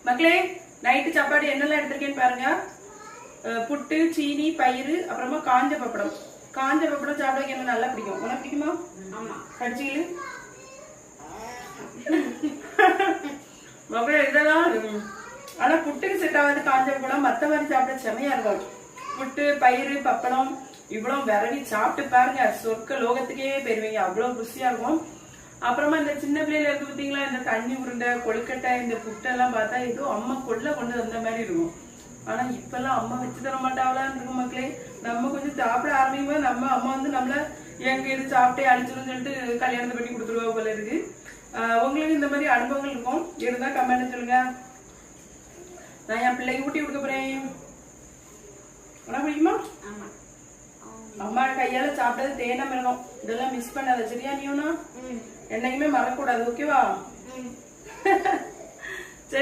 மக்களே நைட்டு சாப்பாடு என்னெல்லாம் எடுத்திருக்கேன்னு பாருங்க. புட்டு, சீனி, பயிறு, அப்புறமா காஞ்ச பப்படம். காஞ்ச பப்படம் சாப்பிட என்ன நல்லா பிடிக்கும். உனக்கு பிடிக்குமா? ஆமா. கடிச்சிக்கலு மக்களே இதெல்லாம். ஆனா புட்டுக்கு செட் ஆகாது காஞ்ச பப்படம். மத்த மாதிரி சாப்பிட செமையா இருக்கும். புட்டு, பயிறு, பப்படம் இவ்வளவு விரவி சாப்பிட்டு பாருங்க, சொர்க்க லோகத்துக்கே பெறுவீங்க. அவ்வளவு ருசியா இருக்கும். அப்புறமா இந்த சின்ன பிள்ளையில இருக்கு பார்த்தீங்களா, இந்த தண்ணி உருண்டை, கொழுக்கட்டை, இந்த புட்டெல்லாம் பார்த்தா ஏதோ அம்மா கொள்ள கொண்டு வந்த மாதிரி இருக்கும். ஆனா இப்பெல்லாம் அம்மா வச்சு தர மாட்டாவலான்னு இருக்கும் மக்களே. நம்ம கொஞ்சம் சாப்பிட ஆரம்பிக்கும் நம்ம அம்மா வந்து நம்மள எங்க இது சாப்பிட்டே அழிச்சிடும் சொல்லிட்டு கல்யாணத்தை பண்ணி கொடுத்துருவா போல இருக்கு. உங்களுக்கு இந்த மாதிரி அனுபவங்கள் இருக்கும் இருந்தா கமெண்ட் சொல்லுங்க. நான் என் பிள்ளைக்கு ஊட்டி கொடுக்க போறேன். உனக்கு பிடிக்குமா? அம்மா கையால சாப்பிட்டது தேனை மிளகம் இதெல்லாம் மிஸ் பண்ணாத சரியா? நீ என்னைக்குமே மறக்கக்கூடாது. ஓகேவா?